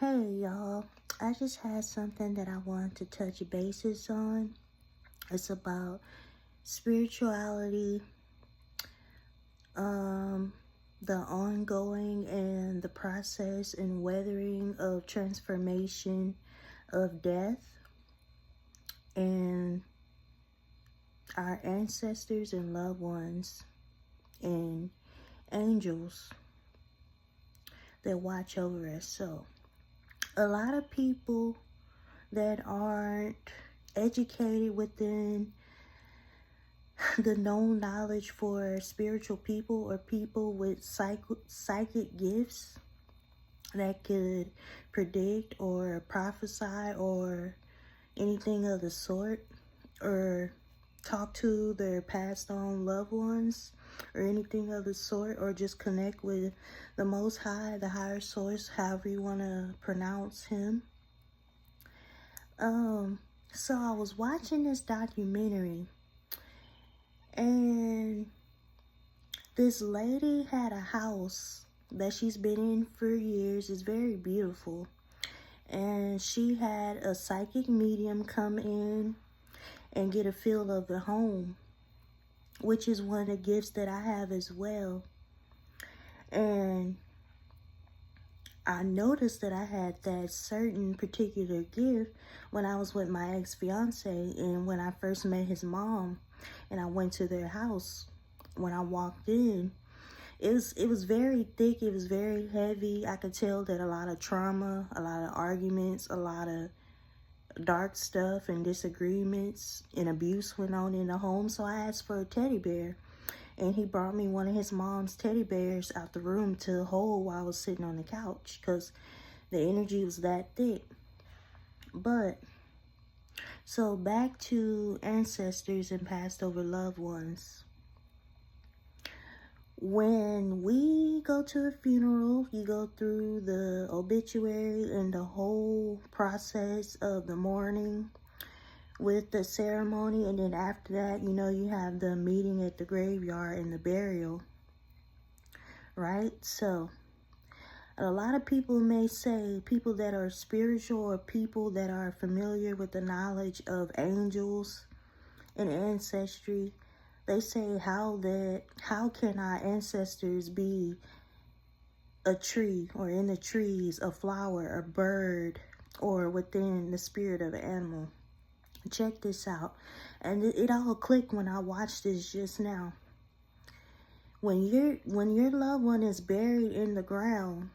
Hey y'all, I just had something that I want to touch bases on. It's about spirituality, um, the ongoing and the process and weathering of transformation of death, and our ancestors and loved ones and angels that watch over us. So, a lot of people that aren't educated within the known knowledge for spiritual people or people with psychic gifts that could predict or prophesy or anything of the sort, or talk to their passed on loved ones or anything of the sort, or just connect with the Most High, the higher source, however you want to pronounce him. So I was watching this documentary, and this lady had a house that she's been in for years. It's very beautiful. And she had a psychic medium come in and get a feel of the home, which is one of the gifts that I have as well. And I noticed that I had that certain particular gift when I was with my ex-fiance, and when I first met his mom and I went to their house. When I walked in, it was very thick, it was very heavy. I could tell that a lot of trauma, a lot of arguments, a lot of dark stuff and disagreements and abuse went on in the home. So I asked for a teddy bear, and he brought me one of his mom's teddy bears out the room to hold while I was sitting on the couch, because the energy was that thick. But so back to ancestors and passed over loved ones. When we go to a funeral, you go through the obituary and the whole process of the mourning with the ceremony, and then after that, you have the meeting at the graveyard and the burial, right? So a lot of people may say, people that are spiritual or people that are familiar with the knowledge of angels and ancestry, they say how can our ancestors be a tree, or in the trees, a flower, a bird, or within the spirit of an animal. Check this out. And it all clicked when I watched this just now. When your loved one is buried in the ground,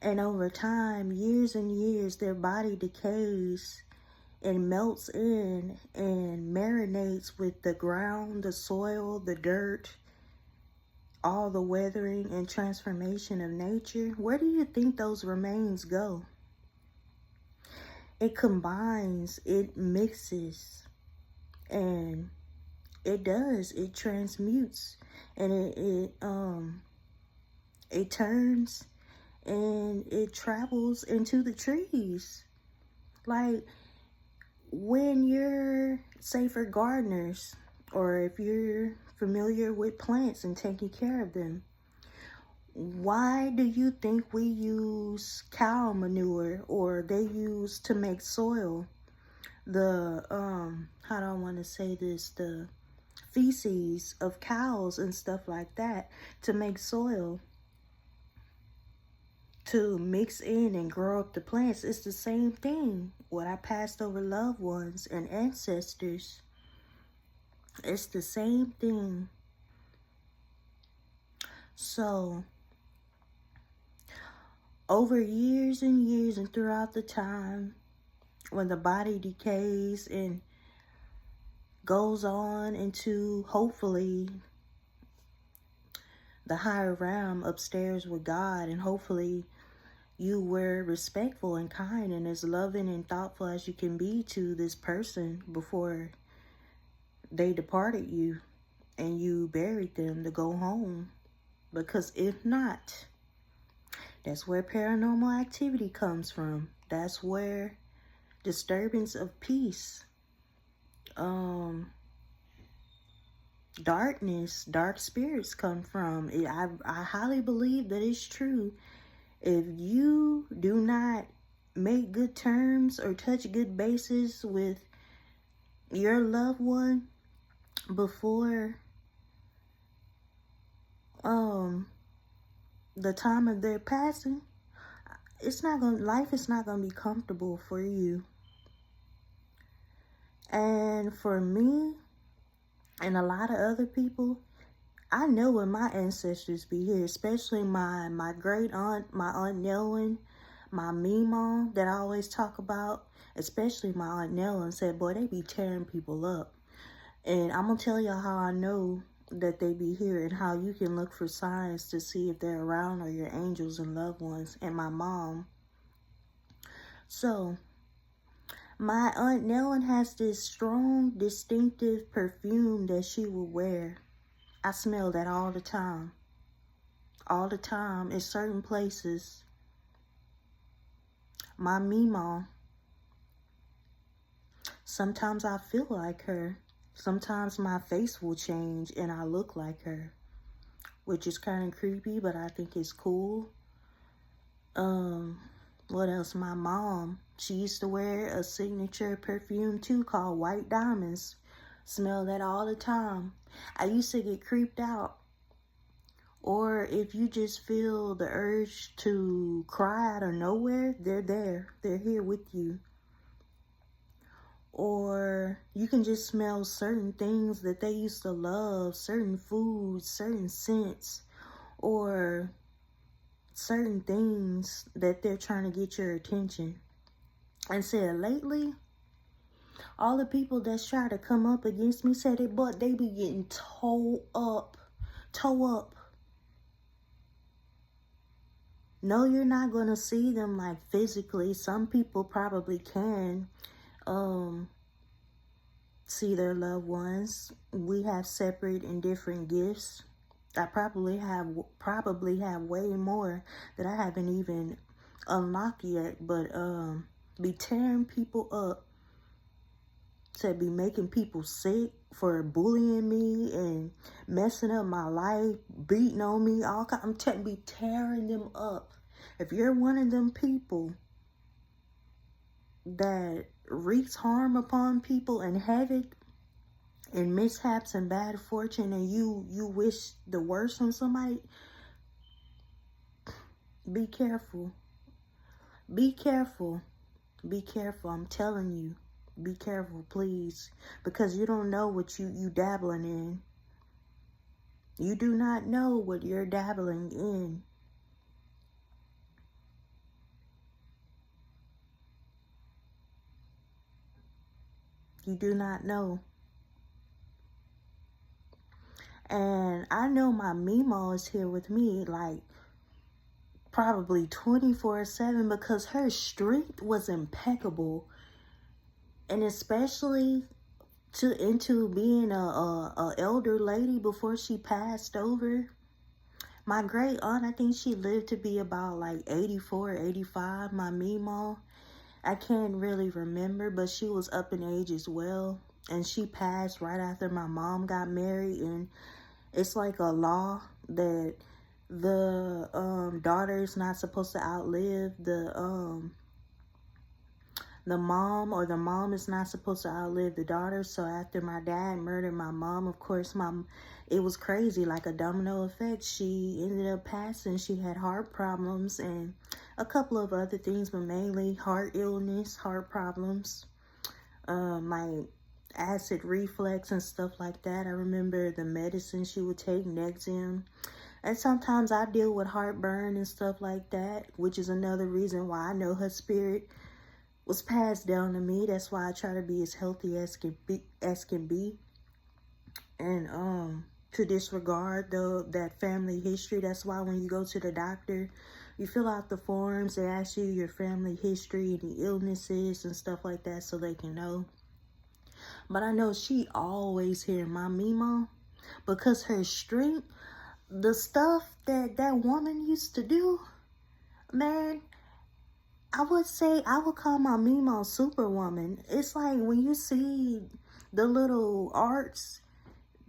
and over time, years and years, their body decays and melts in and marinates with the ground, the soil, the dirt, all the weathering and transformation of nature, where do you think those remains go? It combines, it mixes, and it transmutes, and it turns, and it travels into the trees. Like, when you're, say, for gardeners, or if you're familiar with plants and taking care of them, why do you think we use cow manure, or they use to make soil, the how do I want to say this, the feces of cows and stuff like that, to make soil, to mix in and grow up the plants? It's the same thing. What I passed over loved ones and ancestors, it's the same thing. So over years and years and throughout the time, when the body decays and goes on into, hopefully, the higher realm upstairs with God, and hopefully you were respectful and kind and as loving and thoughtful as you can be to this person before they departed you and you buried them to go home. Because if not, that's where paranormal activity comes from. That's where disturbance of peace, darkness, dark spirits come from. I highly believe that it's true. If you do not make good terms or touch good bases with your loved one before the time of their passing, life is not gonna be comfortable for you. And for me and a lot of other people, I know when my ancestors be here, especially my great aunt, my Aunt Nellin, my Meemaw that I always talk about, especially my Aunt Nellin said, boy, they be tearing people up. And I'm gonna tell y'all how I know that they be here and how you can look for signs to see if they're around or your angels and loved ones, and my mom. So my Aunt Nellin has this strong, distinctive perfume that she will wear. I smell that all the time. All the time in certain places. My Meemaw. Sometimes I feel like her. Sometimes my face will change and I look like her. Which is kind of creepy, but I think it's cool. What else? My mom. She used to wear a signature perfume too called White Diamonds. Smell that all the time. I used to get creeped out. Or if you just feel the urge to cry out of nowhere, they're there. They're here with you. Or you can just smell certain things that they used to love, certain foods, certain scents, or certain things that they're trying to get your attention. And said lately, all the people that's trying to come up against me said they be getting toe up. No, you're not going to see them like physically. Some people probably can see their loved ones. We have separate and different gifts. I probably have way more that I haven't even unlocked yet, but be tearing people up, to be making people sick for bullying me and messing up my life, beating on me, be tearing them up. If you're one of them people that wreaks harm upon people and havoc and mishaps and bad fortune, and you wish the worst on somebody, be careful. Be careful. Be careful. I'm telling you. Be careful, please. Because you don't know what you dabbling in. You do not know what you're dabbling in. You do not know. And I know my Meemaw is here with me like probably 24/7 because her strength was impeccable. And especially into being a elder lady before she passed over. My great aunt, I think she lived to be about like 84, 85, my Meemaw. I can't really remember, but she was up in age as well. And she passed right after my mom got married. And it's like a law that the daughter's not supposed to outlive the mom, or the mom is not supposed to outlive the daughter. So after my dad murdered my mom, of course, it was crazy, like a domino effect. She ended up passing. She had heart problems and a couple of other things, but mainly heart illness, heart problems, like acid reflux and stuff like that. I remember the medicine she would take, Nexium. And sometimes I deal with heartburn and stuff like that, which is another reason why I know her spirit was passed down to me. That's why I try to be as healthy as can be. And to disregard that family history. That's why when you go to the doctor, you fill out the forms. They ask you your family history, any illnesses and stuff like that, so they can know. But I know she always hear my Meemaw, because her strength, the stuff that woman used to do, man, I would say I would call my Meemaw Superwoman. It's like when you see the little arts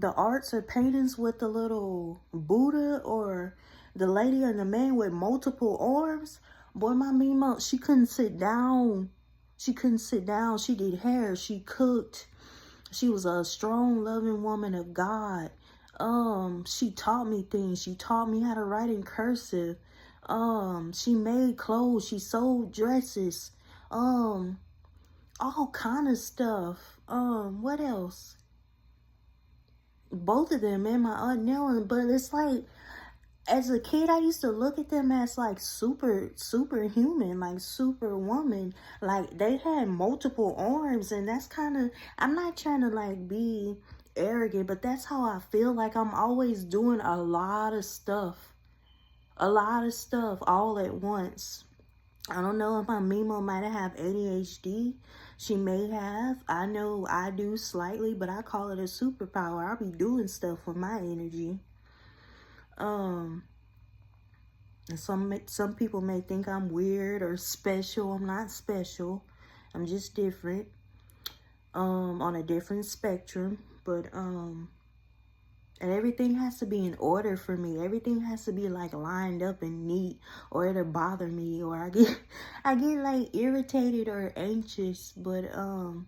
or paintings with the little Buddha or The lady and the man with multiple arms. Boy, my Mima, she couldn't sit down. She couldn't sit down. She did hair. She cooked. She was a strong, loving woman of God. She taught me things. She taught me how to write in cursive. She made clothes. She sold dresses. All kind of stuff. What else? Both of them and my Aunt Nellen, but it's like, as a kid, I used to look at them as like superhuman, like superwoman. Like they had multiple arms, and that's kind of, I'm not trying to like be arrogant, but that's how I feel. Like I'm always doing a lot of stuff all at once. I don't know if my Mimo might have ADHD. She may have. I know I do slightly, but I call it a superpower. I'll be doing stuff with my energy. And some people may think I'm weird or special. I'm not special. I'm just different. On a different spectrum. But and everything has to be in order for me. Everything has to be like lined up and neat, or it'll bother me, or I get like irritated or anxious. But and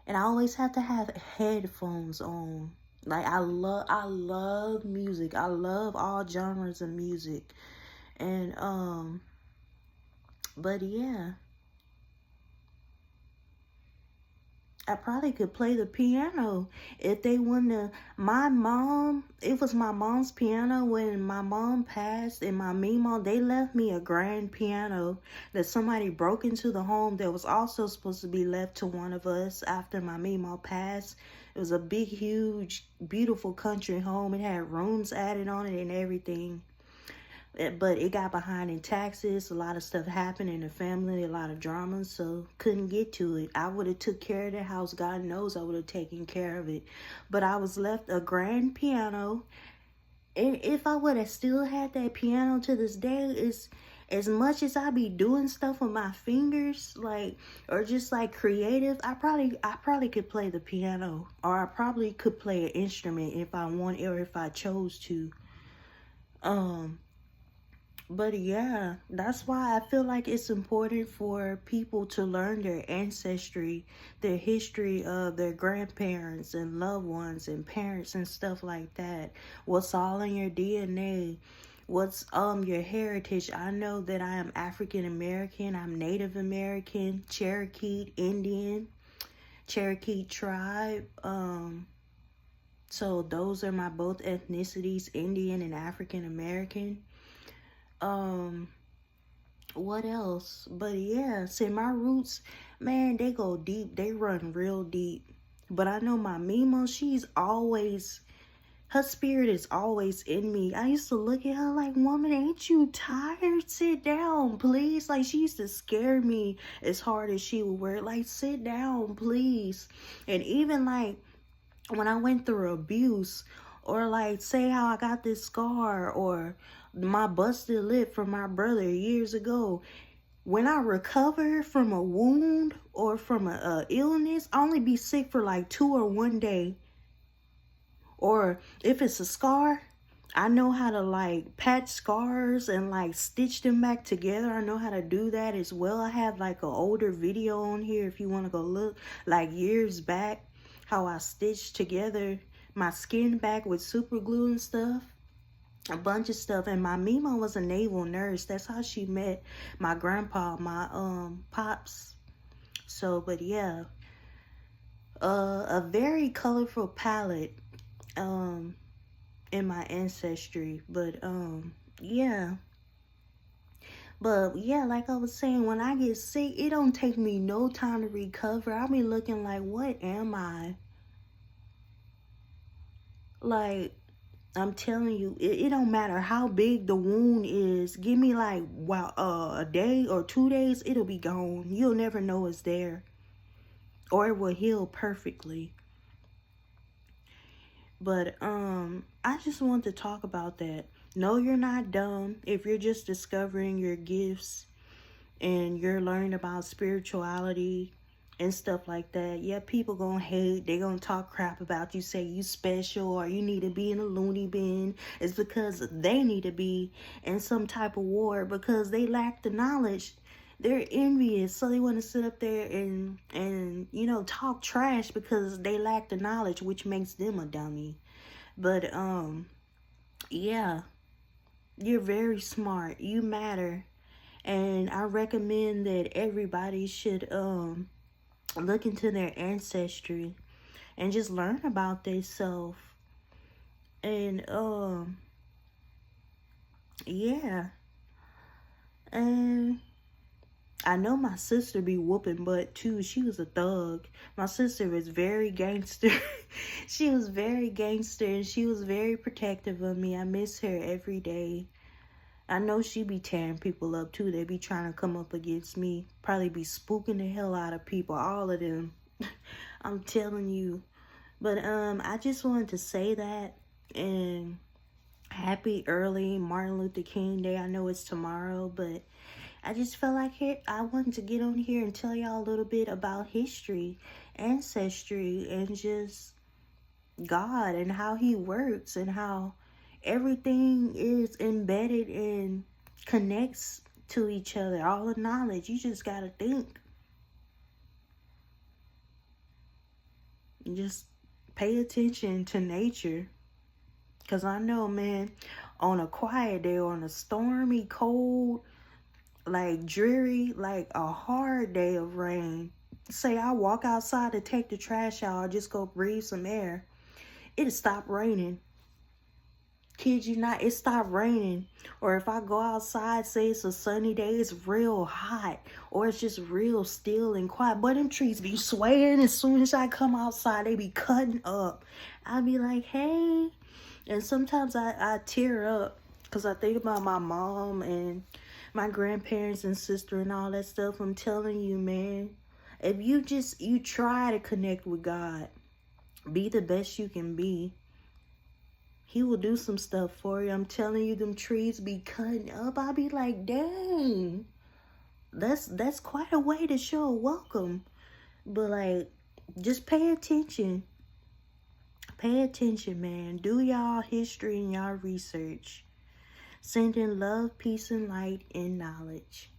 I always have to have headphones on. Like I love music. I love all genres of music. And but yeah, I probably could play the piano if they wouldn't have. My mom, it was my mom's piano when my mom passed, and my Mimo, they left me a grand piano that somebody broke into the home that was also supposed to be left to one of us after my Mimo passed. It was a big, huge, beautiful country home. It had rooms added on it and everything. But it got behind in taxes. A lot of stuff happened in the family, a lot of drama, so couldn't get to it. I would have took care of the house. God knows I would have taken care of it. But I was left a grand piano. And if I would have still had that piano to this day, is as much as I be doing stuff with my fingers, like, or just like creative, I probably could play the piano, or I probably could play an instrument if I wanted, or if I chose to. But yeah, that's why I feel like it's important for people to learn their ancestry, their history of their grandparents and loved ones and parents and stuff like that. What's all in your DNA? What's your heritage? I know that I am African American, I'm Native American, Cherokee, Indian, Cherokee tribe. So those are my both ethnicities, Indian and African American. What else? But yeah, see, my roots, man, they go deep. They run real deep. But I know my Mimo, her spirit is always in me. I used to look at her like, woman, ain't you tired? Sit down, please. Like, she used to scare me as hard as she would work. Like, sit down, please. And even like when I went through abuse, or like say how I got this scar, or my busted lip from my brother years ago, when I recover from a wound or from a illness, I only be sick for like 2 or 1 day. Or if it's a scar, I know how to like patch scars and like stitch them back together. I know how to do that as well. I have like an older video on here if you want to go look, like years back, how I stitched together my skin back with super glue and stuff. A bunch of stuff. And my Mimo was a naval nurse. That's how she met my grandpa, my pops. So, but yeah, a very colorful palette in my ancestry. But yeah. But yeah, like I was saying, when I get sick, it don't take me no time to recover. I be looking like, what am I? Like, I'm telling you, it don't matter how big the wound is. Give me like a day or 2 days, it'll be gone. You'll never know it's there. Or it will heal perfectly. But I just want to talk about that. No, you're not dumb if you're just discovering your gifts and you're learning about spirituality and stuff like that. Yeah, people gonna hate, they gonna talk crap about you, say you special or you need to be in a loony bin. It's because they need to be in some type of ward because they lack the knowledge. They're envious, so they want to sit up there and you know, talk trash because they lack the knowledge, which makes them a dummy. But yeah, you're very smart, you matter, and I recommend that everybody should look into their ancestry and just learn about themselves. And yeah, and I know my sister be whooping butt too. She was a thug. My sister was very gangster. She was very gangster and she was very protective of me. I miss her every day. I know she be tearing people up too. They be trying to come up against me. Probably be spooking the hell out of people. All of them. I'm telling you. But I just wanted to say that. And happy early Martin Luther King Day. I know it's tomorrow, but I just felt like I wanted to get on here and tell y'all a little bit about history, ancestry, and just God and how he works and how everything is embedded and connects to each other. All the knowledge. You just gotta think. Just pay attention to nature. Because I know, man, on a quiet day, on a stormy, cold, like dreary, like a hard day of rain, say I walk outside to take the trash out or just go breathe some air, it'll stop raining. Kid you not, it stopped raining. Or if I go outside, say it's a sunny day, it's real hot, or it's just real still and quiet, but them trees be swaying. As soon as I come outside, they be cutting up. I be like, hey. And sometimes I tear up because I think about my mom and my grandparents and sister and all that stuff. I'm telling you, man, if you try to connect with God, be the best you can be, he will do some stuff for you. I'm telling you, them trees be cutting up. I be like, dang, that's quite a way to show a welcome. But like, just pay attention. Pay attention, man. Do y'all history and y'all research. Sending love, peace, and light and knowledge.